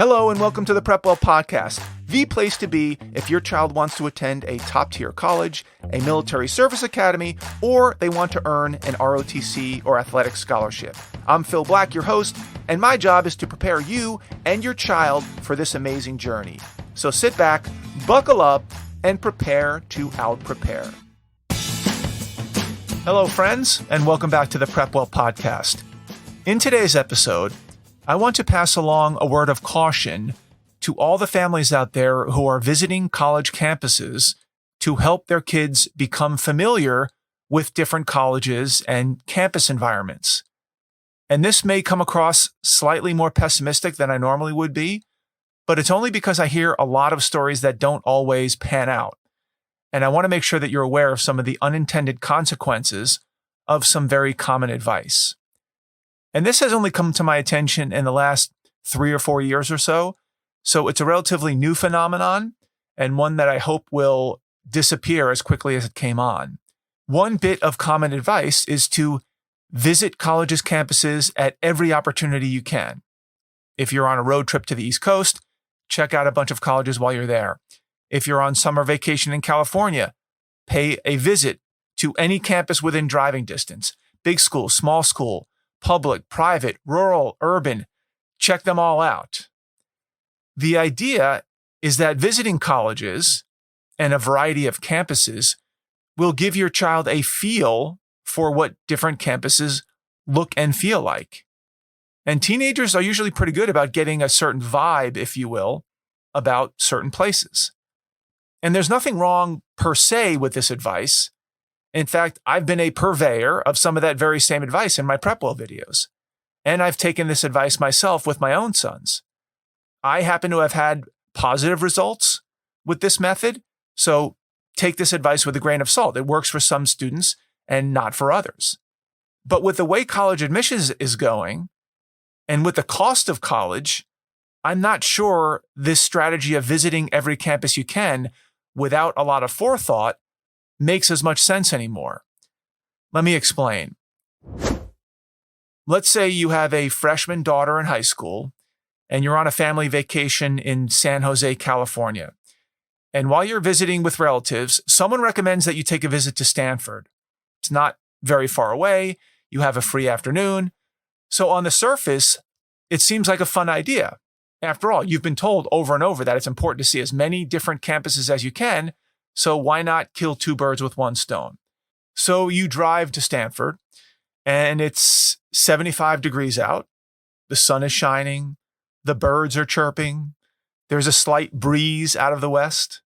Hello and welcome to the Prepwell Podcast, the place to be if your child wants to attend a top-tier college, a military service academy, or they want to earn an ROTC or athletic scholarship. I'm Phil Black, your host, and my job is to prepare you and your child for this amazing journey. So sit back, buckle up, and prepare to out-prepare. Hello, friends, and welcome back to the Prepwell Podcast. In today's episode, I want to pass along a word of caution to all the families out there who are visiting college campuses to help their kids become familiar with different colleges and campus environments. And this may come across slightly more pessimistic than I normally would be, but it's only because I hear a lot of stories that don't always pan out. And I want to make sure that you're aware of some of the unintended consequences of some very common advice. And this has only come to my attention in the last 3 or 4 years or so. So it's a relatively new phenomenon and one that I hope will disappear as quickly as it came on. One bit of common advice is to visit colleges' campuses at every opportunity you can. If you're on a road trip to the East Coast, check out a bunch of colleges while you're there. If you're on summer vacation in California, pay a visit to any campus within driving distance. Big school, small school, public, private, rural, urban, check them all out. The idea is that visiting colleges and a variety of campuses will give your child a feel for what different campuses look and feel like. And teenagers are usually pretty good about getting a certain vibe, if you will, about certain places. And there's nothing wrong per se with this advice. In fact, I've been a purveyor of some of that very same advice in my Prepwell videos. And I've taken this advice myself with my own sons. I happen to have had positive results with this method, so take this advice with a grain of salt. It works for some students and not for others. But with the way college admissions is going, and with the cost of college, I'm not sure this strategy of visiting every campus you can without a lot of forethought makes as much sense anymore. Let me explain. Let's say you have a freshman daughter in high school and you're on a family vacation in San Jose, California. And while you're visiting with relatives, someone recommends that you take a visit to Stanford. It's not very far away. You have a free afternoon. So on the surface, it seems like a fun idea. After all, you've been told over and over that it's important to see as many different campuses as you can. So why not kill two birds with one stone? So you drive to Stanford and it's 75 degrees out. The sun is shining. The birds are chirping. There's a slight breeze out of the west.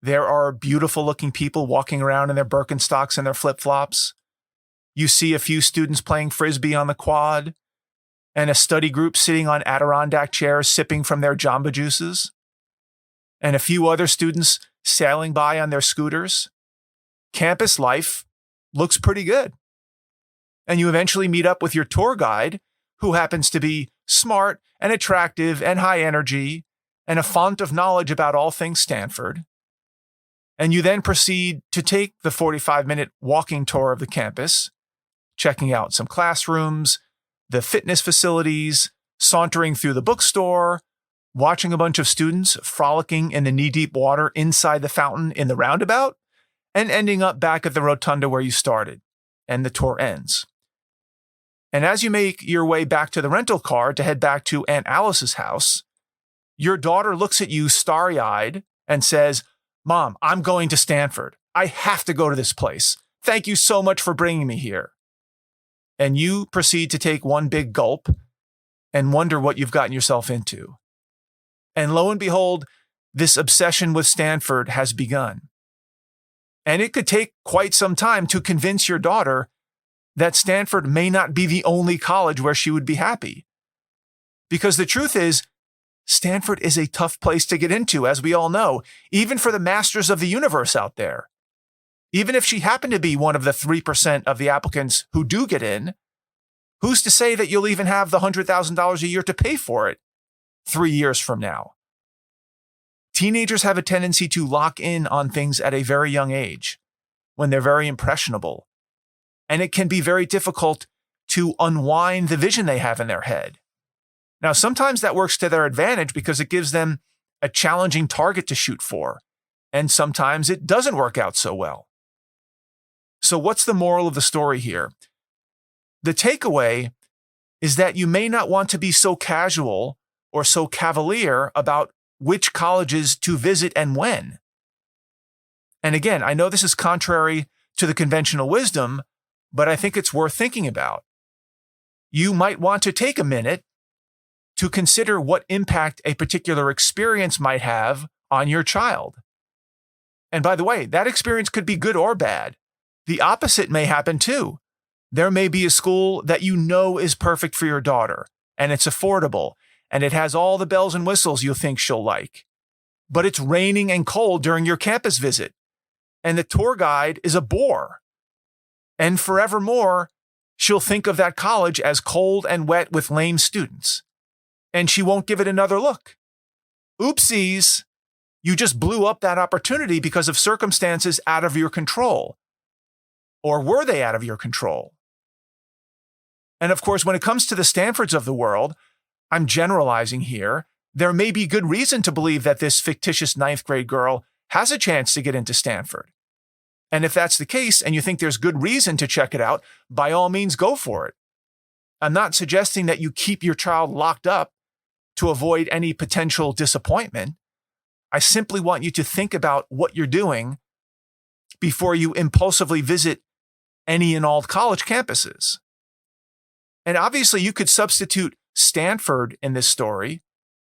There are beautiful looking people walking around in their Birkenstocks and their flip-flops. You see a few students playing Frisbee on the quad and a study group sitting on Adirondack chairs sipping from their Jamba juices, and a few other students sailing by on their scooters. Campus life looks pretty good. And you eventually meet up with your tour guide, who happens to be smart and attractive and high energy and a font of knowledge about all things Stanford. And you then proceed to take the 45-minute walking tour of the campus, checking out some classrooms, the fitness facilities, sauntering through the bookstore, watching a bunch of students frolicking in the knee-deep water inside the fountain in the roundabout, and ending up back at the rotunda where you started, and the tour ends. And as you make your way back to the rental car to head back to Aunt Alice's house, your daughter looks at you starry-eyed and says, "Mom, I'm going to Stanford. I have to go to this place. Thank you so much for bringing me here." And you proceed to take one big gulp and wonder what you've gotten yourself into. And lo and behold, this obsession with Stanford has begun. And it could take quite some time to convince your daughter that Stanford may not be the only college where she would be happy. Because the truth is, Stanford is a tough place to get into, as we all know, even for the masters of the universe out there. Even if she happened to be one of the 3% of the applicants who do get in, who's to say that you'll even have the $100,000 a year to pay for it 3 years from now? Teenagers have a tendency to lock in on things at a very young age when they're very impressionable. And it can be very difficult to unwind the vision they have in their head. Now, sometimes that works to their advantage because it gives them a challenging target to shoot for, and sometimes it doesn't work out so well. So what's the moral of the story here? The takeaway is that you may not want to be so casual or so cavalier about which colleges to visit and when. And again, I know this is contrary to the conventional wisdom, but I think it's worth thinking about. You might want to take a minute to consider what impact a particular experience might have on your child. And by the way, that experience could be good or bad. The opposite may happen too. There may be a school that you know is perfect for your daughter, and it's affordable, and it has all the bells and whistles you think she'll like. But it's raining and cold during your campus visit, and the tour guide is a bore. And forevermore, she'll think of that college as cold and wet with lame students, and she won't give it another look. Oopsies, you just blew up that opportunity because of circumstances out of your control. Or were they out of your control? And of course, when it comes to the Stanfords of the world, I'm generalizing here, there may be good reason to believe that this fictitious 9th grade girl has a chance to get into Stanford. And if that's the case and you think there's good reason to check it out, by all means, go for it. I'm not suggesting that you keep your child locked up to avoid any potential disappointment. I simply want you to think about what you're doing before you impulsively visit any and all college campuses. And obviously, you could substitute Stanford in this story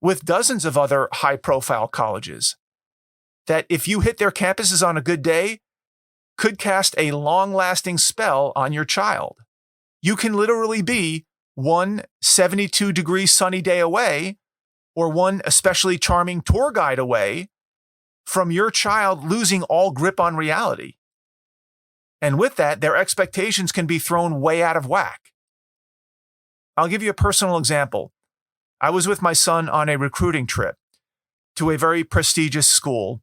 with dozens of other high-profile colleges that, if you hit their campuses on a good day, could cast a long-lasting spell on your child. You can literally be one 72-degree sunny day away or one especially charming tour guide away from your child losing all grip on reality. And with that, their expectations can be thrown way out of whack. I'll give you a personal example. I was with my son on a recruiting trip to a very prestigious school,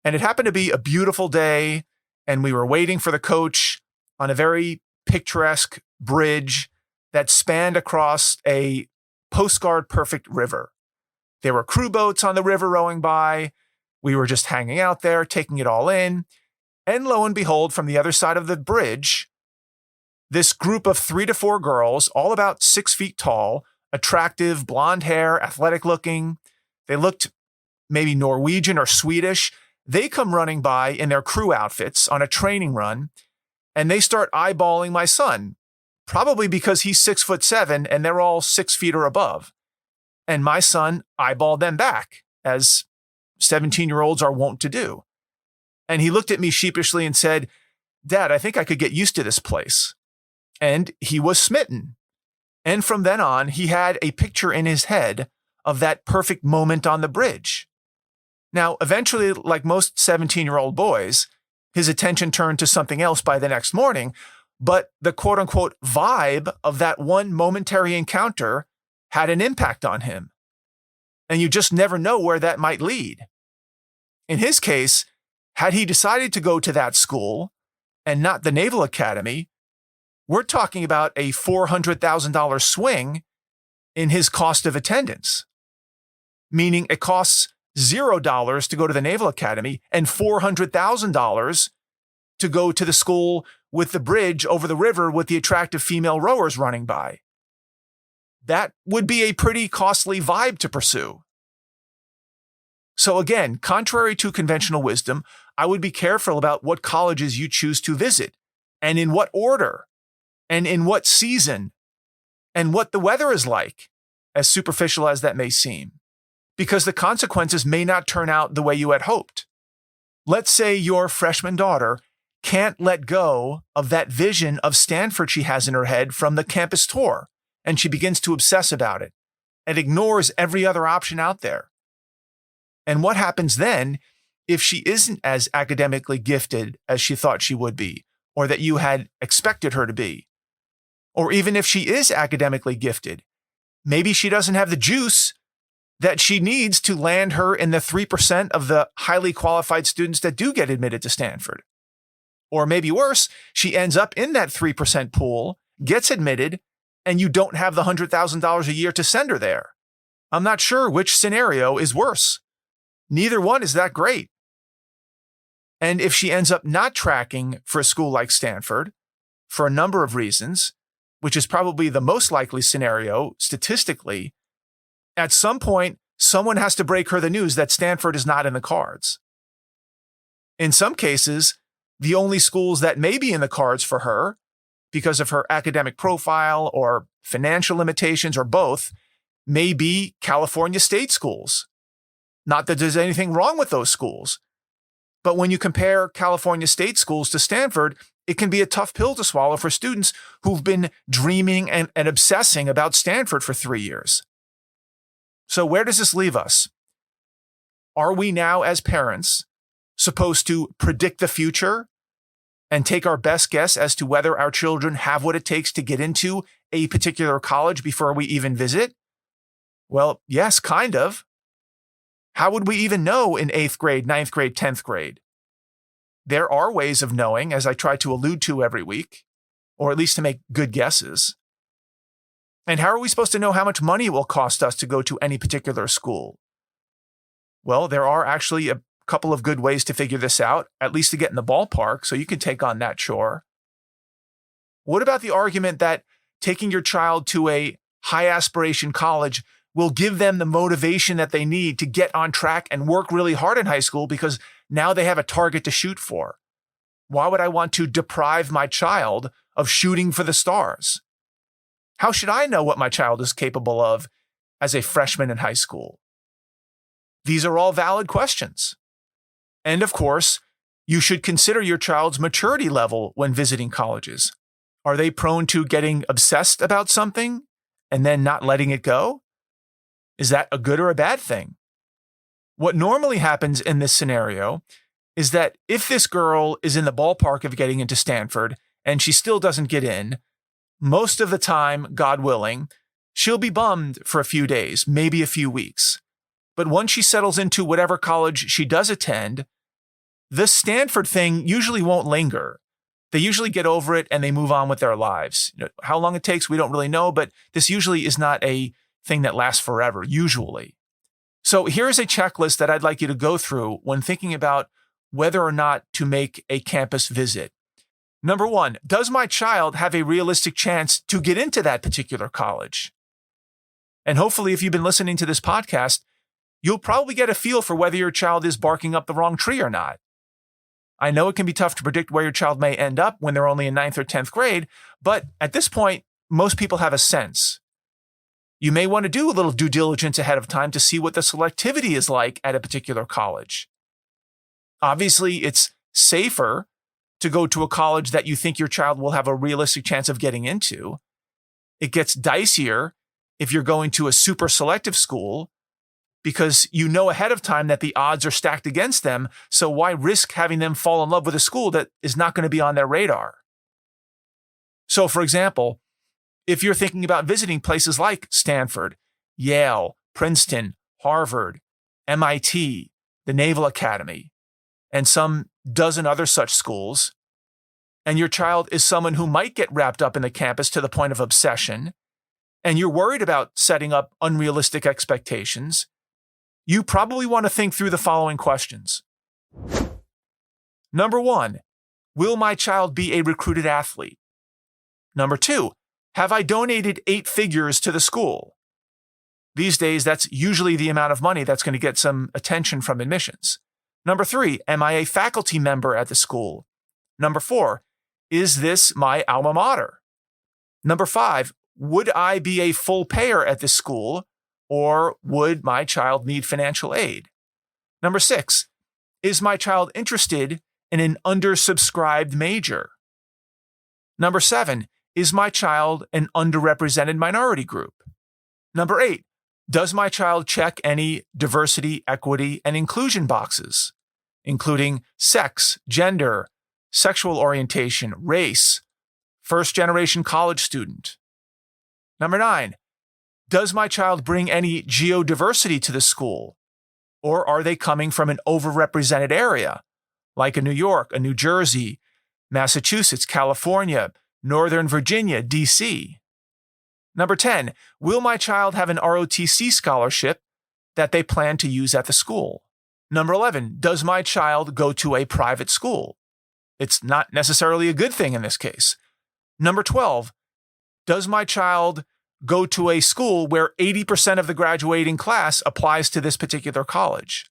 and it happened to be a beautiful day, and we were waiting for the coach on a very picturesque bridge that spanned across a postcard-perfect river. There were crew boats on the river rowing by. We were just hanging out there, taking it all in. And lo and behold, from the other side of the bridge, this group of 3 to 4 girls, all about 6 feet tall, attractive, blonde hair, athletic looking. They looked maybe Norwegian or Swedish. They come running by in their crew outfits on a training run, and they start eyeballing my son, probably because he's 6'7" and they're all 6 feet or above. And my son eyeballed them back, as 17-year-olds are wont to do. And he looked at me sheepishly and said, "Dad, I think I could get used to this place." And he was smitten. And from then on, he had a picture in his head of that perfect moment on the bridge. Now, eventually, like most 17-year-old boys, his attention turned to something else by the next morning, but the quote-unquote vibe of that one momentary encounter had an impact on him. And you just never know where that might lead. In his case, had he decided to go to that school and not the Naval Academy, we're talking about a $400,000 swing in his cost of attendance, meaning it costs $0 to go to the Naval Academy and $400,000 to go to the school with the bridge over the river with the attractive female rowers running by. That would be a pretty costly vibe to pursue. So again, contrary to conventional wisdom, I would be careful about what colleges you choose to visit and in what order and in what season and what the weather is like, as superficial as that may seem, because the consequences may not turn out the way you had hoped. Let's say your freshman daughter can't let go of that vision of Stanford she has in her head from the campus tour, and she begins to obsess about it and ignores every other option out there. And what happens then if she isn't as academically gifted as she thought she would be, or that you had expected her to be? Or even if she is academically gifted, maybe she doesn't have the juice that she needs to land her in the 3% of the highly qualified students that do get admitted to Stanford. Or maybe worse, she ends up in that 3% pool, gets admitted, and you don't have the $100,000 a year to send her there. I'm not sure which scenario is worse. Neither one is that great. And if she ends up not tracking for a school like Stanford, for a number of reasons, which is probably the most likely scenario statistically, at some point, someone has to break her the news that Stanford is not in the cards. In some cases, the only schools that may be in the cards for her, because of her academic profile or financial limitations or both, may be California state schools. Not that there's anything wrong with those schools, but when you compare California state schools to Stanford, it can be a tough pill to swallow for students who've been dreaming and obsessing about Stanford for 3 years. So where does this leave us? Are we now, as parents, supposed to predict the future and take our best guess as to whether our children have what it takes to get into a particular college before we even visit? Well, yes, kind of. How would we even know in 8th grade, 9th grade, 10th grade? There are ways of knowing, as I try to allude to every week, or at least to make good guesses. And how are we supposed to know how much money it will cost us to go to any particular school? Well, there are actually a couple of good ways to figure this out, at least to get in the ballpark, so you can take on that chore. What about the argument that taking your child to a high aspiration college will give them the motivation that they need to get on track and work really hard in high school because now they have a target to shoot for? Why would I want to deprive my child of shooting for the stars? How should I know what my child is capable of as a freshman in high school? These are all valid questions. And of course, you should consider your child's maturity level when visiting colleges. Are they prone to getting obsessed about something and then not letting it go? Is that a good or a bad thing? What normally happens in this scenario is that if this girl is in the ballpark of getting into Stanford and she still doesn't get in, most of the time, God willing, she'll be bummed for a few days, maybe a few weeks. But once she settles into whatever college she does attend, the Stanford thing usually won't linger. They usually get over it and they move on with their lives. How long it takes, we don't really know, but this usually is not a thing that lasts forever, usually. So here's a checklist that I'd like you to go through when thinking about whether or not to make a campus visit. Number 1, does my child have a realistic chance to get into that particular college? And hopefully, if you've been listening to this podcast, you'll probably get a feel for whether your child is barking up the wrong tree or not. I know it can be tough to predict where your child may end up when they're only in 9th or 10th grade, but at this point, most people have a sense. You may want to do a little due diligence ahead of time to see what the selectivity is like at a particular college. Obviously, it's safer to go to a college that you think your child will have a realistic chance of getting into. It gets dicier if you're going to a super selective school because you know ahead of time that the odds are stacked against them, so why risk having them fall in love with a school that is not going to be on their radar? So, for example, if you're thinking about visiting places like Stanford, Yale, Princeton, Harvard, MIT, the Naval Academy, and some dozen other such schools, and your child is someone who might get wrapped up in the campus to the point of obsession, and you're worried about setting up unrealistic expectations, you probably want to think through the following questions. Number 1, will my child be a recruited athlete? Number 2, have I donated 8 figures to the school? These days, that's usually the amount of money that's going to get some attention from admissions. Number 3, am I a faculty member at the school? Number 4, is this my alma mater? Number 5, would I be a full payer at this school, or would my child need financial aid? Number 6, is my child interested in an undersubscribed major? Number 7, is my child an underrepresented minority group? Number 8, does my child check any diversity, equity, and inclusion boxes, including sex, gender, sexual orientation, race, first-generation college student? Number 9, does my child bring any geodiversity to the school? Or are they coming from an overrepresented area, like a New York, a New Jersey, Massachusetts, California, Northern Virginia, DC? Number 10, will my child have an ROTC scholarship that they plan to use at the school? Number 11, does my child go to a private school? It's not necessarily a good thing in this case. Number 12, does my child go to a school where 80% of the graduating class applies to this particular college?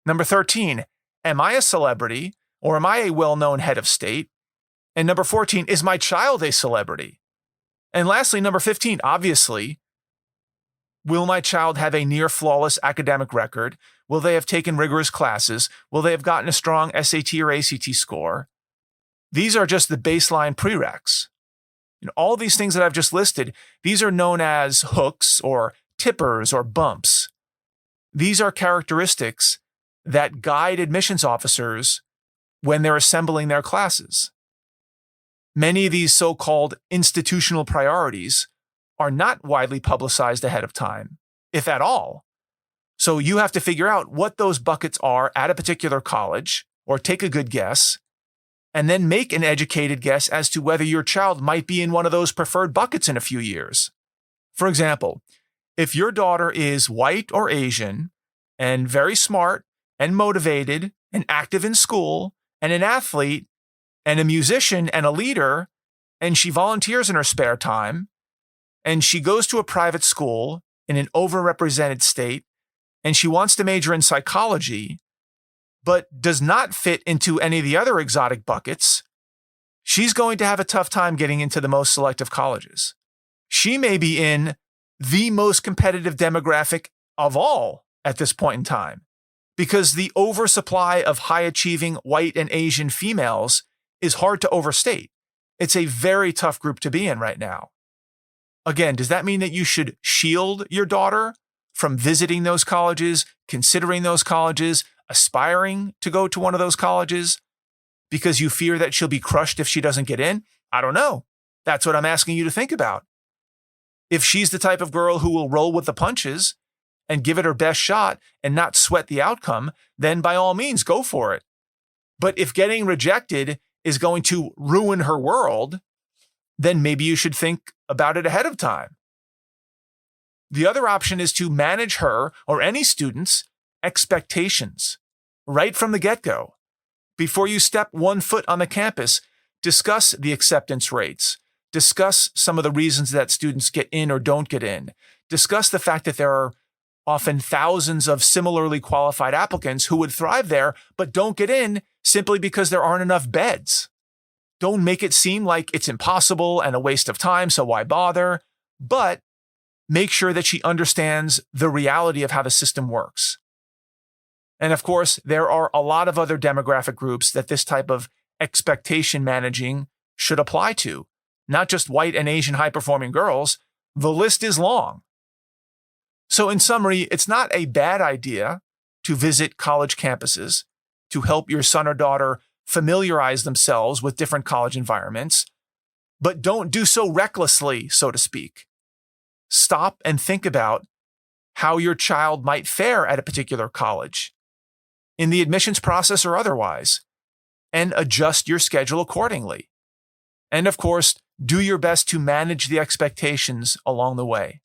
Number 13, am I a celebrity or am I a well-known head of state? And number 14, is my child a celebrity? And lastly, number 15, obviously, will my child have a near flawless academic record? Will they have taken rigorous classes? Will they have gotten a strong SAT or ACT score? These are just the baseline prereqs. All these things that I've just listed, these are known as hooks or tippers or bumps. These are characteristics that guide admissions officers when they're assembling their classes. Many of these so-called institutional priorities are not widely publicized ahead of time, if at all. So you have to figure out what those buckets are at a particular college, or take a good guess, and then make an educated guess as to whether your child might be in one of those preferred buckets in a few years. For example, if your daughter is white or Asian and very smart and motivated and active in school and an athlete and a musician and a leader, and she volunteers in her spare time, and she goes to a private school in an overrepresented state, and she wants to major in psychology, but does not fit into any of the other exotic buckets, she's going to have a tough time getting into the most selective colleges. She may be in the most competitive demographic of all at this point in time, because the oversupply of high-achieving white and Asian females is hard to overstate. It's a very tough group to be in right now. Again, does that mean that you should shield your daughter from visiting those colleges, considering those colleges, aspiring to go to one of those colleges, because you fear that she'll be crushed if she doesn't get in? I don't know. That's what I'm asking you to think about. If she's the type of girl who will roll with the punches and give it her best shot and not sweat the outcome, then by all means, go for it. But if getting rejected is going to ruin her world, then maybe you should think about it ahead of time. The other option is to manage her or any student's expectations right from the get-go. Before you step one foot on the campus, discuss the acceptance rates. Discuss some of the reasons that students get in or don't get in. Discuss the fact that there are often thousands of similarly qualified applicants who would thrive there, but don't get in simply because there aren't enough beds. Don't make it seem like it's impossible and a waste of time, so why bother? But make sure that she understands the reality of how the system works. And of course, there are a lot of other demographic groups that this type of expectation managing should apply to, not just white and Asian high-performing girls. The list is long. So in summary, it's not a bad idea to visit college campuses to help your son or daughter familiarize themselves with different college environments, but don't do so recklessly, so to speak. Stop and think about how your child might fare at a particular college, in the admissions process or otherwise, and adjust your schedule accordingly. And of course, do your best to manage the expectations along the way.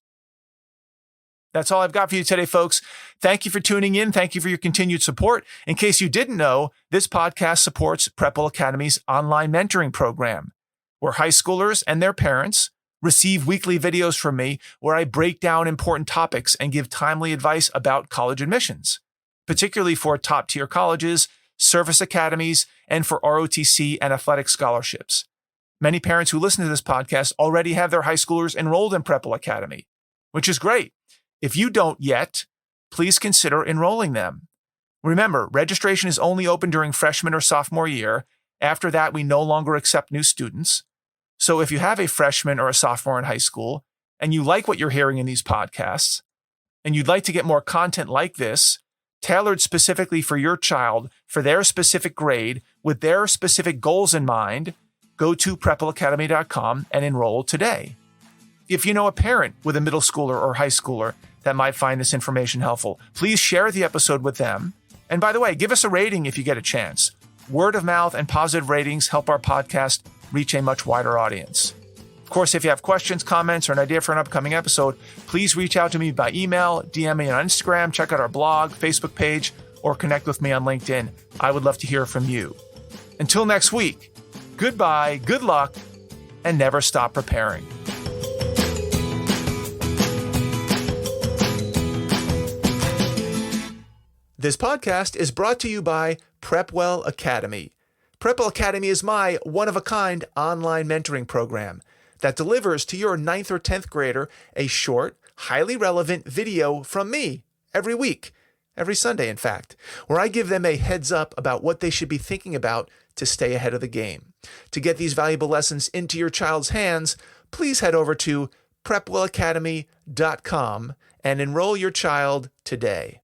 That's all I've got for you today, folks. Thank you for tuning in. Thank you for your continued support. In case you didn't know, this podcast supports Prepple Academy's online mentoring program, where high schoolers and their parents receive weekly videos from me where I break down important topics and give timely advice about college admissions, particularly for top-tier colleges, service academies, and for ROTC and athletic scholarships. Many parents who listen to this podcast already have their high schoolers enrolled in Prepple Academy, which is great. If you don't yet, please consider enrolling them. Remember, registration is only open during freshman or sophomore year. After that, we no longer accept new students. So if you have a freshman or a sophomore in high school and you like what you're hearing in these podcasts and you'd like to get more content like this, tailored specifically for your child, for their specific grade, with their specific goals in mind, go to PreppleAcademy.com and enroll today. If you know a parent with a middle schooler or high schooler that might find this information helpful, please share the episode with them. And by the way, give us a rating if you get a chance. Word of mouth and positive ratings help our podcast reach a much wider audience. Of course, if you have questions, comments, or an idea for an upcoming episode, please reach out to me by email, DM me on Instagram, check out our blog, Facebook page, or connect with me on LinkedIn. I would love to hear from you. Until next week, goodbye, good luck, and never stop preparing. This podcast is brought to you by PrepWell Academy. PrepWell Academy is my one-of-a-kind online mentoring program that delivers to your 9th or 10th grader a short, highly relevant video from me every week, every Sunday in fact, where I give them a heads up about what they should be thinking about to stay ahead of the game. To get these valuable lessons into your child's hands, please head over to prepwellacademy.com and enroll your child today.